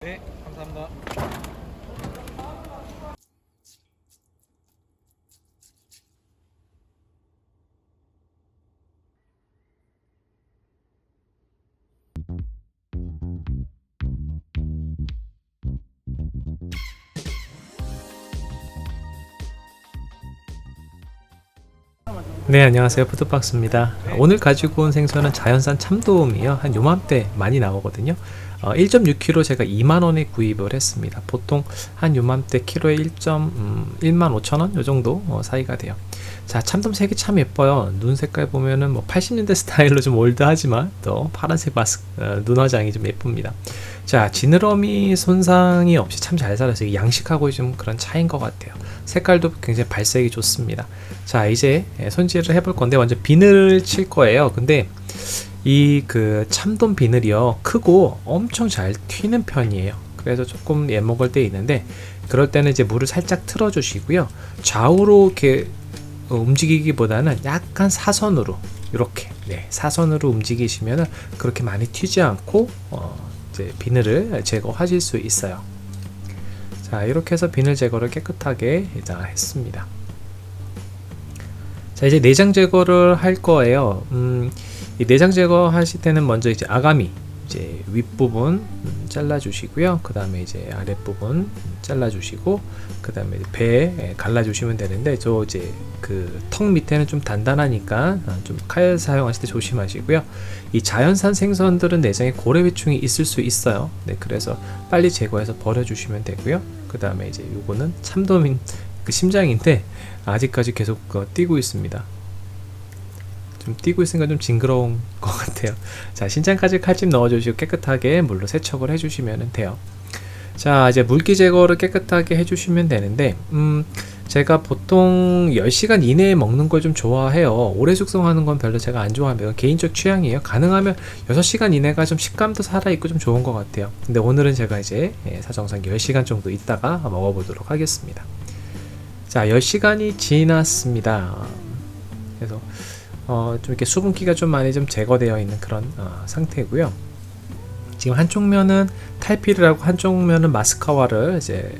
네, 감사합니다. 네, 안녕하세요. 푸드박스입니다. 오늘 가지고 온 생선은 자연산 참돔이요. 한 요맘때 많이 나오거든요. 1.6kg 제가 2만원에 구입을 했습니다. 보통 한 요맘때 키로에 115,000원 요 정도 사이가 돼요. 자, 참돔 색이 참 예뻐요. 눈 색깔 보면은 뭐 80년대 스타일로 좀 올드하지만 또 파란색 눈 화장이 좀 예쁩니다. 자, 지느러미 손상이 없이 참 잘 살아서 양식하고 좀 그런 차이인 것 같아요. 색깔도 굉장히 발색이 좋습니다. 자, 이제 손질을 해볼 건데 먼저 비늘 칠 거예요. 근데 이 그 참돔 비늘이요, 크고 엄청 잘 튀는 편이에요. 그래서 조금 애먹을 때 있는데, 그럴 때는 이제 물을 살짝 틀어 주시고요, 좌우로 이렇게 움직이기보다는 약간 사선으로 이렇게, 네, 사선으로 움직이시면은 그렇게 많이 튀지 않고 이제 비늘을 제거하실 수 있어요. 자, 이렇게 해서 비늘 제거를 깨끗하게 다 했습니다. 자, 이제 내장 제거를 할 거예요. 이 내장 제거 하실 때는 먼저 이제 아가미, 이제 윗부분 잘라 주시고요. 그 다음에 이제 아랫부분 잘라 주시고, 그 다음에 배 갈라 주시면 되는데, 저 이제 그 턱 밑에는 좀 단단하니까 좀 칼 사용하실 때 조심하시고요. 이 자연산 생선들은 내장에 고래회충이 있을 수 있어요. 네, 그래서 빨리 제거해서 버려 주시면 되고요. 그 다음에 이제 요거는 참돔인 그 심장인데 아직까지 계속 뛰고 있습니다. 좀 뛰고 있으니까 좀 징그러운 것 같아요. 자, 신장까지 칼집 넣어주시고 깨끗하게 물로 세척을 해주시면 돼요. 자, 이제 물기 제거를 깨끗하게 해주시면 되는데, 제가 보통 10시간 이내에 먹는 걸 좀 좋아해요. 오래 숙성하는 건 별로 제가 안 좋아하면 개인적 취향이에요. 가능하면 6시간 이내가 좀 식감도 살아있고 좀 좋은 것 같아요. 근데 오늘은 제가 이제 사정상 10시간 정도 있다가 먹어보도록 하겠습니다. 자, 10시간이 지났습니다. 그래서 좀 이렇게 수분기가 좀 많이 좀 제거되어 있는 그런 상태고요. 지금 한쪽 면은 탈피를 하고 한쪽 면은 마스카와를 이제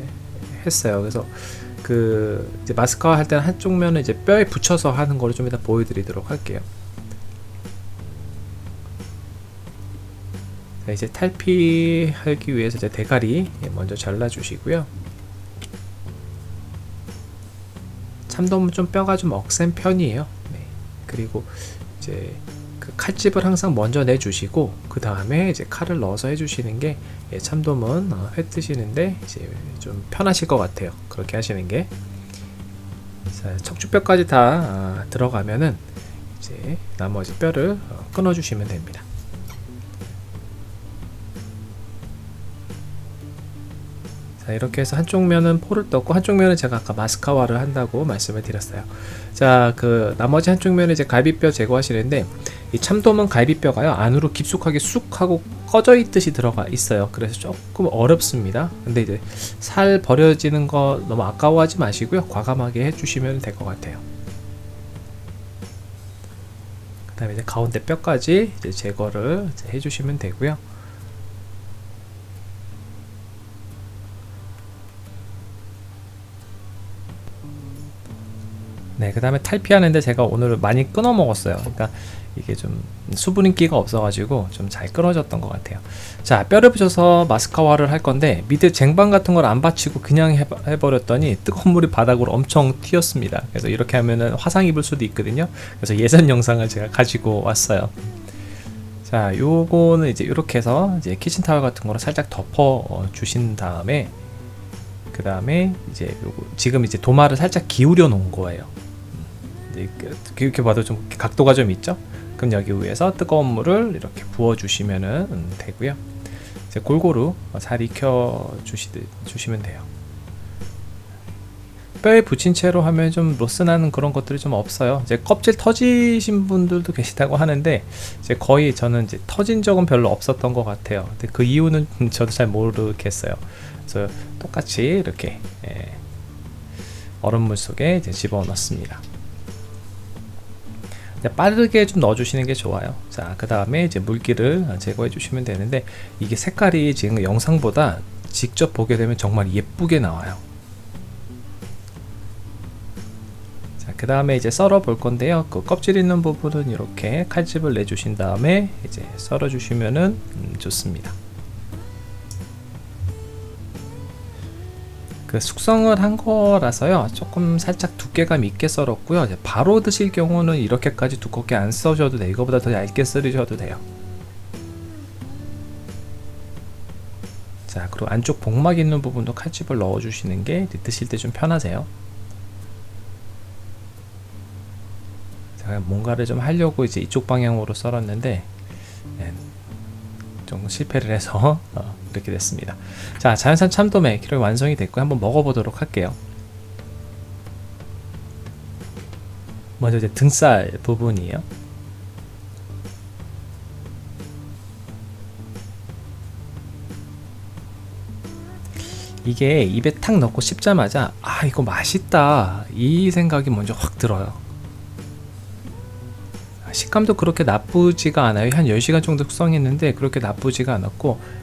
했어요. 그래서 그 이제 마스카와 할 때는 한쪽 면은 이제 뼈에 붙여서 하는 거를 좀 이따 보여드리도록 할게요. 자, 이제 탈피하기 위해서 이제 대가리 먼저 잘라주시고요. 참돔은 좀 뼈가 좀 억센 편이에요. 네. 그리고 이제 그 칼집을 항상 먼저 내주시고 그 다음에 이제 칼을 넣어서 해주시는 게 참돔은 회 뜨시는데 이제 좀 편하실 것 같아요. 그렇게 하시는 게. 자, 척추뼈까지 다 들어가면은 이제 나머지 뼈를 끊어주시면 됩니다. 자, 이렇게 해서 한쪽 면은 포를 떴고 한쪽 면은 제가 아까 마스카와를 한다고 말씀을 드렸어요. 자, 그 나머지 한쪽 면은 이제 갈비뼈 제거하시는데, 이 참돔은 갈비뼈가요 안으로 깊숙하게 쑥 하고 꺼져 있듯이 들어가 있어요. 그래서 조금 어렵습니다. 근데 이제 살 버려지는 거 너무 아까워하지 마시고요, 과감하게 해주시면 될 것 같아요. 그 다음에 이제 가운데 뼈까지 이제 제거를 이제 해주시면 되고요. 네, 그 다음에 탈피하는데 제가 오늘 많이 끊어 먹었어요. 그러니까 이게 좀 수분인기가 없어가지고 좀 잘 끊어졌던 것 같아요. 자, 뼈를 붙여서 마스카와를 할 건데, 밑에 쟁반 같은 걸 안 받치고 그냥 해버렸더니 뜨거운 물이 바닥으로 엄청 튀었습니다. 그래서 이렇게 하면은 화상 입을 수도 있거든요. 그래서 예전 영상을 제가 가지고 왔어요. 자, 요거는 이제 이렇게 해서 이제 키친타월 같은 거를 살짝 덮어 주신 다음에, 그 다음에 이제 요거 지금 이제 도마를 살짝 기울여 놓은 거예요. 이렇게 봐도 좀 각도가 좀 있죠? 그럼 여기 위에서 뜨거운 물을 이렇게 부어 주시면 되고요. 이제 골고루 잘 익혀 주시면 돼요. 뼈에 붙인 채로 하면 좀 로스나는 그런 것들이 좀 없어요. 이제 껍질 터지신 분들도 계시다고 하는데, 이제 거의 저는 이제 터진 적은 별로 없었던 것 같아요. 근데 그 이유는 저도 잘 모르겠어요. 그래서 똑같이 이렇게 얼음물 속에 이제 집어 넣습니다. 빠르게 좀 넣어주시는 게 좋아요. 자, 그 다음에 이제 물기를 제거해 주시면 되는데, 이게 색깔이 지금 영상보다 직접 보게 되면 정말 예쁘게 나와요. 자, 그 다음에 이제 썰어 볼 건데요. 그 껍질 있는 부분은 이렇게 칼집을 내주신 다음에 이제 썰어 주시면은 좋습니다. 그 숙성을 한 거라서요, 조금 살짝 두께감 있게 썰었고요. 이제 바로 드실 경우는 이렇게까지 두껍게 안 써셔도 돼요. 이거보다 더 얇게 썰으셔도 돼요. 자, 그리고 안쪽 복막 있는 부분도 칼집을 넣어 주시는 게 드실 때 좀 편하세요. 제가 뭔가를 좀 하려고 이제 이쪽 방향으로 썰었는데 좀 실패를 해서 이렇게 됐습니다. 자, 자연산 참돔의 키로 완성이 됐고, 한번 먹어보도록 할게요. 먼저 이제 등살 부분이에요. 이게 입에 탁 넣고 씹자마자 아, 이거 맛있다, 이 생각이 먼저 확 들어요. 식감도 그렇게 나쁘지가 않아요. 한 10시간 정도 숙성했는데 그렇게 나쁘지가 않았고,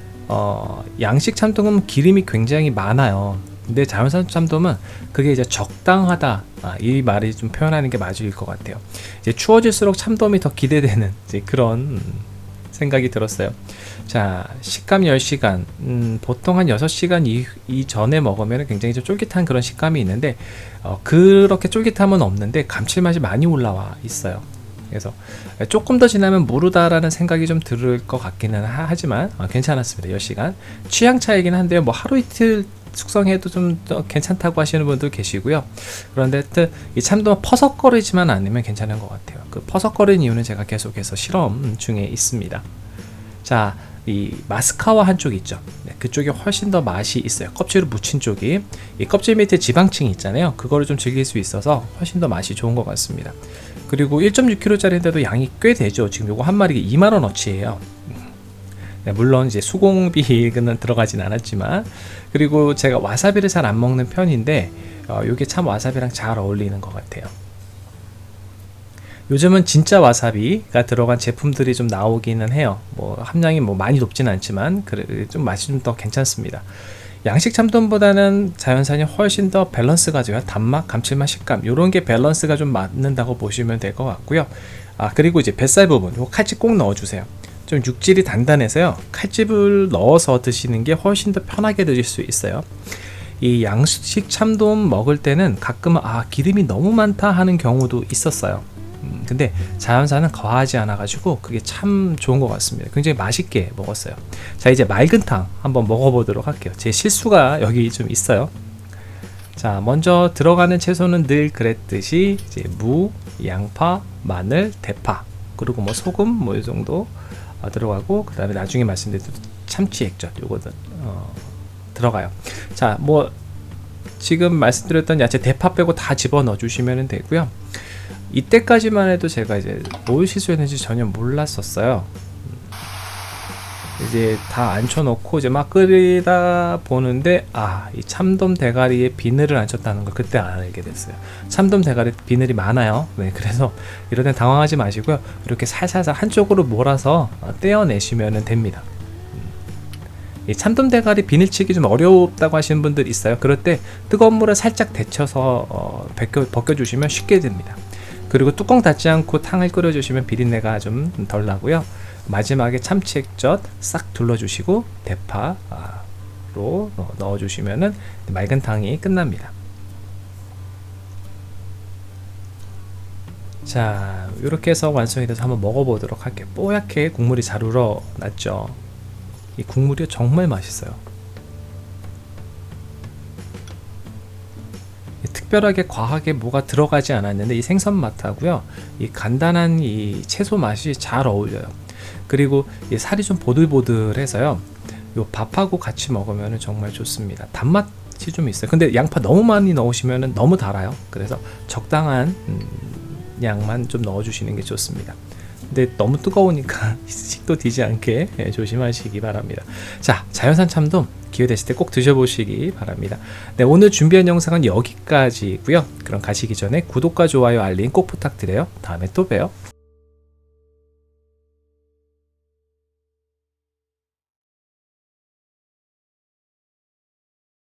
양식 참돔은 기름이 굉장히 많아요. 근데 자연산 참돔은 그게 이제 적당하다, 이 말이 좀 표현하는 게 맞을 것 같아요. 이제 추워질수록 참돔이 더 기대되는 이제 그런 생각이 들었어요. 자, 식감 10시간, 보통 한 6시간 이전에 먹으면 굉장히 좀 쫄깃한 그런 식감이 있는데, 그렇게 쫄깃함은 없는데 감칠맛이 많이 올라와 있어요. 그래서 조금 더 지나면 무르다라는 생각이 좀 들을 것 같기는 하지만 괜찮았습니다. 10시간 취향 차이긴 한데요, 뭐 하루 이틀 숙성해도 좀 괜찮다고 하시는 분들 계시고요. 그런데 이 참돔 퍼석거리지만 않으면 괜찮은 것 같아요. 그 퍼석거리는 이유는 제가 계속해서 실험 중에 있습니다. 자, 이 마스카와 한쪽 있죠. 네, 그쪽이 훨씬 더 맛이 있어요. 껍질을 묻힌 쪽이, 이 껍질 밑에 지방층이 있잖아요. 그거를 좀 즐길 수 있어서 훨씬 더 맛이 좋은 것 같습니다. 그리고 1.6kg짜리인데도 양이 꽤 되죠. 지금 요거 한 마리에 2만원어치예요. 네, 물론 이제 수공비는 들어가진 않았지만, 그리고 제가 와사비를 잘 안 먹는 편인데 요게 참 와사비랑 잘 어울리는 것 같아요. 요즘은 진짜 와사비가 들어간 제품들이 좀 나오기는 해요. 뭐 함량이 뭐 많이 높진 않지만 그래 좀 맛이 좀 더 괜찮습니다. 양식 참돔보다는 자연산이 훨씬 더 밸런스가 좋아요. 단맛, 감칠맛, 식감, 요런 게 밸런스가 좀 맞는다고 보시면 될 것 같고요. 그리고 이제 뱃살 부분, 요 칼집 꼭 넣어주세요. 좀 육질이 단단해서요, 칼집을 넣어서 드시는 게 훨씬 더 편하게 드실 수 있어요. 이 양식 참돔 먹을 때는 가끔은 기름이 너무 많다 하는 경우도 있었어요. 근데 자연산은 거하지 않아 가지고 그게 참 좋은 것 같습니다. 굉장히 맛있게 먹었어요. 자, 이제 맑은탕 한번 먹어보도록 할게요. 제 실수가 여기 좀 있어요. 자, 먼저 들어가는 채소는 늘 그랬듯이 이제 무, 양파, 마늘, 대파, 그리고 뭐 소금 뭐 이 정도 들어가고, 그 다음에 나중에 말씀드린 참치 액젓 요거는 들어가요. 자, 뭐 지금 말씀드렸던 야채 대파 빼고 다 집어넣어 주시면 되고요. 이때까지만 해도 제가 이제 뭘 실수했는지 전혀 몰랐었어요. 이제 다 앉혀놓고 이제 막 끓이다 보는데 이 참돔 대가리에 비늘을 앉혔다는 걸 그때 알게 됐어요. 참돔 대가리 비늘이 많아요. 네, 그래서 이럴 땐 당황하지 마시고요, 이렇게 살살살 한쪽으로 몰아서 떼어내시면 됩니다. 이 참돔 대가리 비늘치기 좀 어렵다고 하시는 분들 있어요. 그럴 때 뜨거운 물에 살짝 데쳐서 벗겨주시면 쉽게 됩니다. 그리고 뚜껑 닫지 않고 탕을 끓여주시면 비린내가 좀 덜 나고요. 마지막에 참치 액젓 싹 둘러주시고 대파로 넣어주시면 맑은 탕이 끝납니다. 자, 이렇게 해서 완성이 돼서 한번 먹어보도록 할게요. 뽀얗게 국물이 잘 우러났죠. 이 국물이 정말 맛있어요. 특별하게 과하게 뭐가 들어가지 않았는데 이 생선 맛하고요, 이 간단한 이 채소 맛이 잘 어울려요. 그리고 이 살이 좀 보들보들해서요, 요 밥하고 같이 먹으면 정말 좋습니다. 단맛이 좀 있어요. 근데 양파 너무 많이 넣으시면 너무 달아요. 그래서 적당한 양만 좀 넣어주시는 게 좋습니다. 근데 너무 뜨거우니까 식도 뒤지 않게 조심하시기 바랍니다. 자, 자연산 참돔 기회 되실 때 꼭 드셔보시기 바랍니다. 네, 오늘 준비한 영상은 여기까지고요. 그럼 가시기 전에 구독과 좋아요, 알림 꼭 부탁드려요. 다음에 또 봬요.